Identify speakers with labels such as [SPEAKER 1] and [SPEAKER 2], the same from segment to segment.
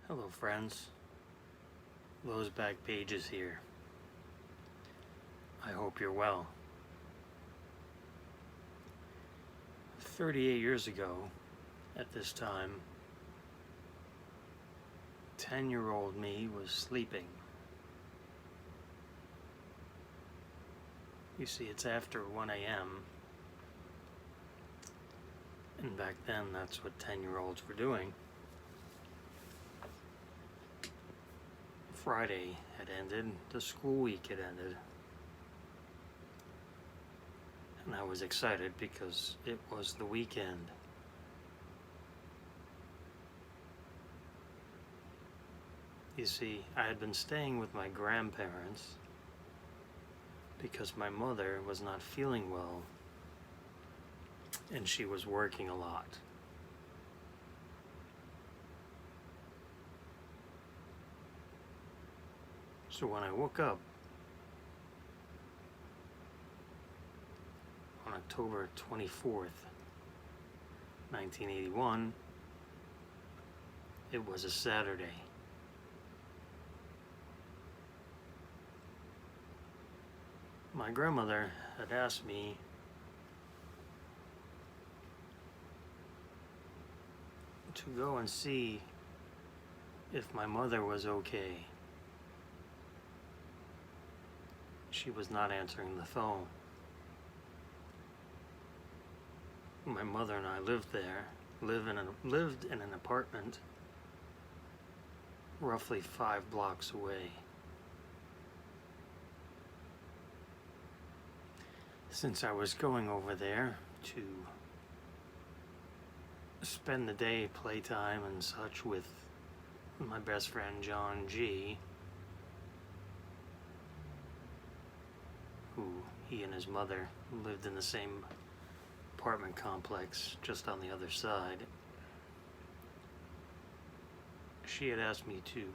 [SPEAKER 1] Hello friends, Lowe's Back Pages here. I hope you're well. 38 years ago, at this time, 10-year-old me was sleeping. You see, it's after 1 a.m. And back then, that's what 10-year-olds were doing. Friday had ended, the school week had ended. And I was excited because it was the weekend. You see, I had been staying with my grandparents because my mother was not feeling well and she was working a lot. So when I woke up on October 24th, 1981, it was a Saturday. My grandmother had asked me to go and see if my mother was okay. She was not answering the phone. My mother and I lived in an apartment roughly 5 blocks away. Since I was going over there to spend the day, playtime and such with my best friend John G., who he and his mother lived in the same apartment complex just on the other side.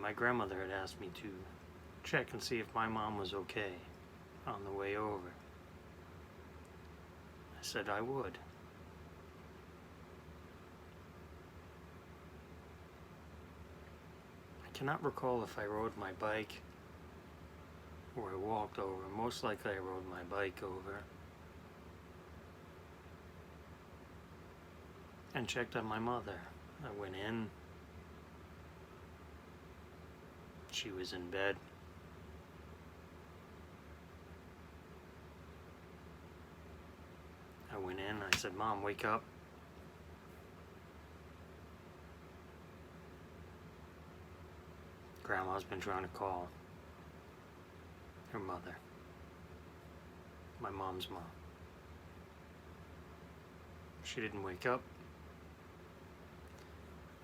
[SPEAKER 1] My grandmother had asked me to check and see if my mom was okay on the way over. I said I would. I cannot recall if I rode my bike or I walked over. Most likely I rode my bike over and checked on my mother. I went in. She was in bed. I went in. I said, "Mom, wake up." Grandma's been trying to call her mother, my mom's mom. She didn't wake up.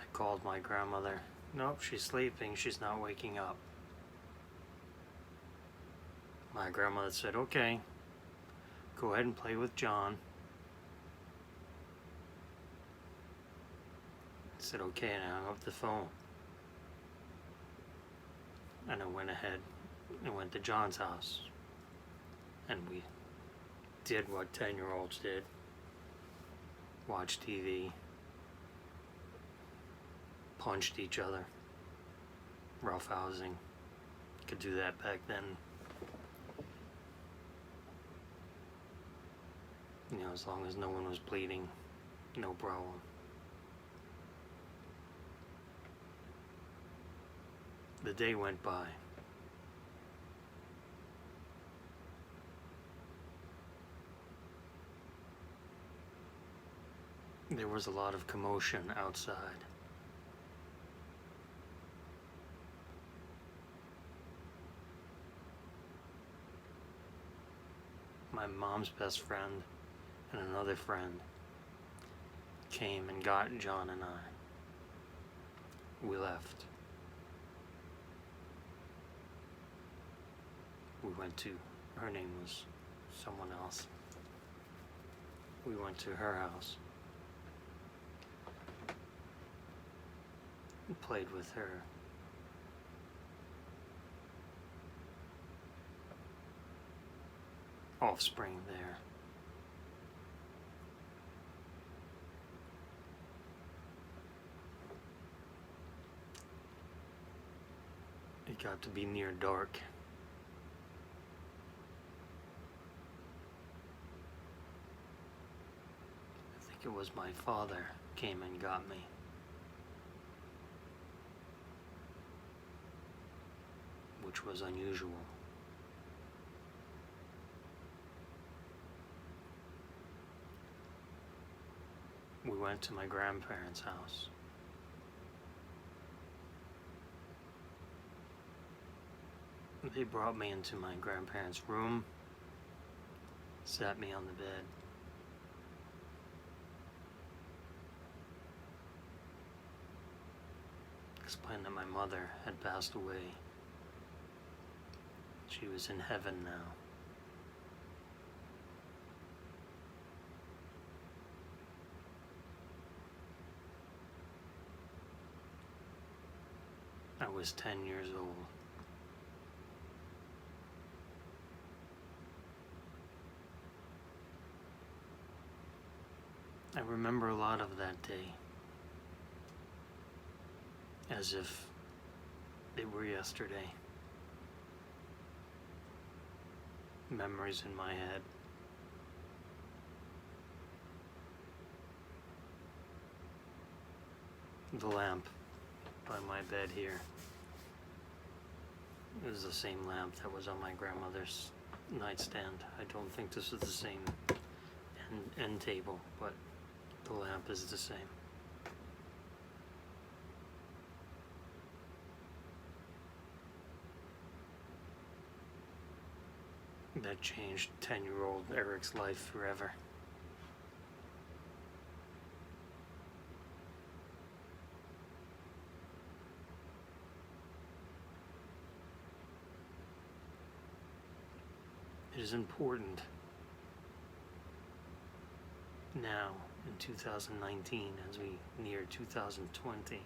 [SPEAKER 1] I called my grandmother. "Nope, she's sleeping. She's not waking up." My grandmother said, "Okay, go ahead and play with John." I said, "Okay," and I hung up the phone. And I went ahead and went to John's house. And we did what 10-year-olds did. Watched TV. Punched each other. Roughhousing. Could do that back then. You know, as long as no one was bleeding, no problem. The day went by. There was a lot of commotion outside. My mom's best friend and another friend came and got John and I. We left. We went to, her name was someone else. We went to her house. We played with her. Offspring there. got to be near dark. I think it was my father came and got me. Which was unusual. We went to my grandparents' house. They brought me into my grandparents' room, sat me on the bed. Explained that my mother had passed away. She was in heaven now. I was 10 years old. I remember a lot of that day, as if it were yesterday. Memories in my head. The lamp by my bed here. It was the same lamp that was on my grandmother's nightstand. I don't think this is the same end table, but the lamp is the same. That changed 10-year-old Eric's life forever. It is important now in 2019, as we near 2020,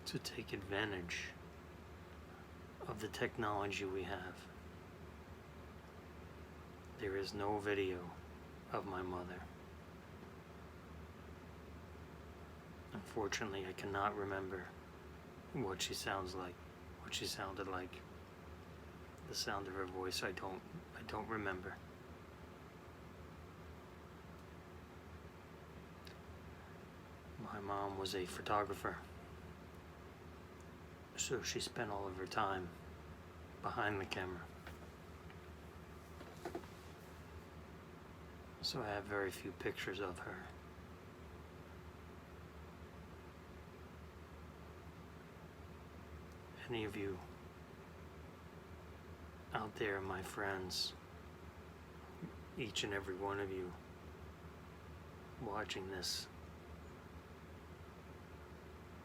[SPEAKER 1] to take advantage of the technology we have. There is no video of my mother. Unfortunately, I cannot remember what she sounds like, what she sounded like. The sound of her voice, I don't remember. My mom was a photographer, so she spent all of her time behind the camera. So I have very few pictures of her. Any of you out there, my friends, each and every one of you watching this,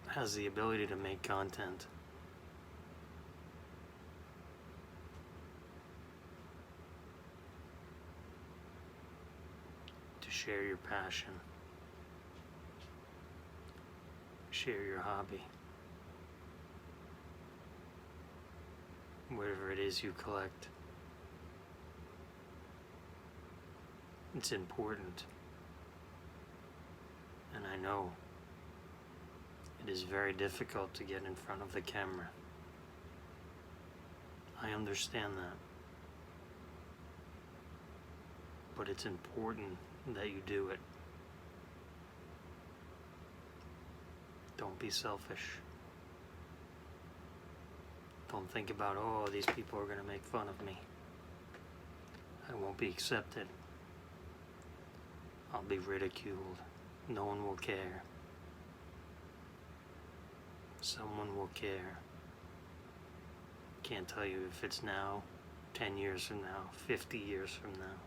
[SPEAKER 1] has the ability to make content, to share your passion, share your hobby, whatever it is you collect. It's important, and I know it is very difficult to get in front of the camera. I understand that. But it's important that you do it. Don't be selfish. Don't think about, oh, these people are going to make fun of me. I won't be accepted. I'll be ridiculed. No one will care. Someone will care. Can't tell you if it's now, 10 years from now, 50 years from now.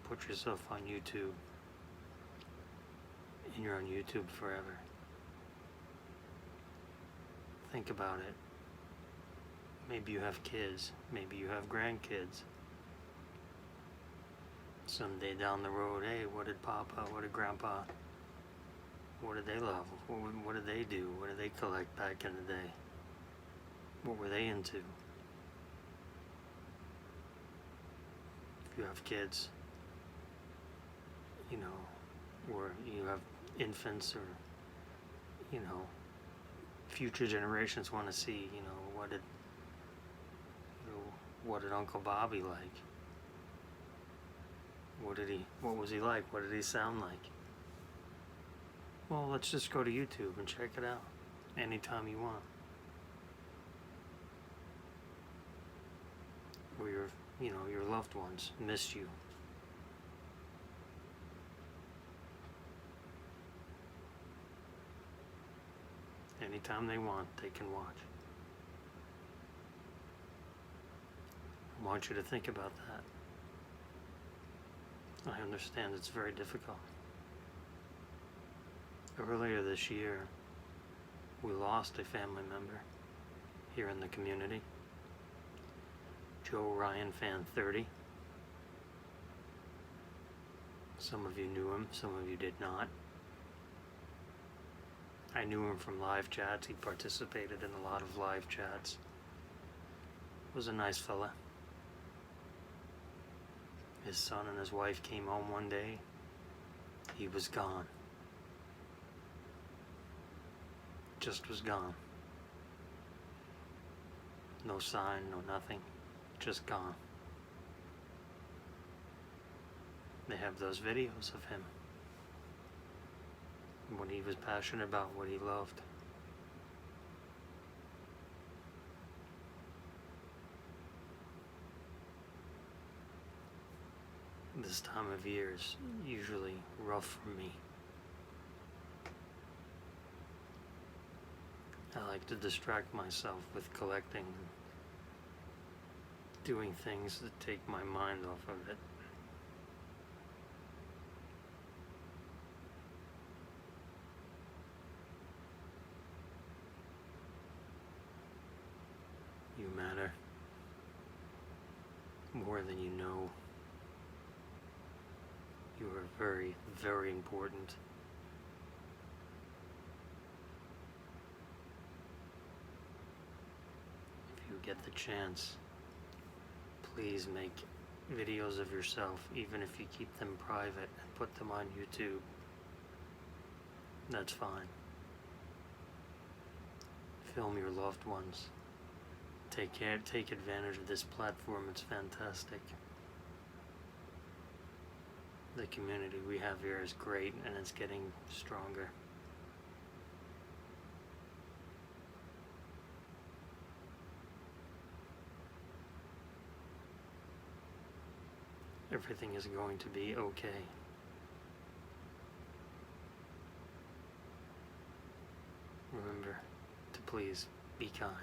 [SPEAKER 1] Put yourself on YouTube, and you're on YouTube forever. Think about it. Maybe you have kids, maybe you have grandkids. Someday down the road, hey, what did Papa, what did Grandpa, what did they love? What did they do? What did they collect back in the day? What were they into? If you have kids, you know, or you have infants, or, you know, future generations want to see, what did Uncle Bobby like? What was he like? What did he sound like? Well, let's just go to YouTube and check it out anytime you want. Or your loved ones missed you. Anytime they want, they can watch. I want you to think about that. I understand it's very difficult. Earlier this year, we lost a family member here in the community. Joe Ryan Fan 30. Some of you knew him, some of you did not. I knew him from live chats. He participated in a lot of live chats. Was a nice fella. His son and his wife came home one day. He was gone. Just was gone. No sign, no nothing. Just gone. They have those videos of him. What he was passionate about, what he loved. This time of year is usually rough for me. I like to distract myself with collecting and doing things that take my mind off of it. You matter more than you know. You are very, very important. If you get the chance, please make videos of yourself, even if you keep them private and put them on YouTube. That's fine. Film your loved ones. Take advantage of this platform. It's fantastic. The community we have here is great, and it's getting stronger. Everything is going to be okay. Remember to please be kind.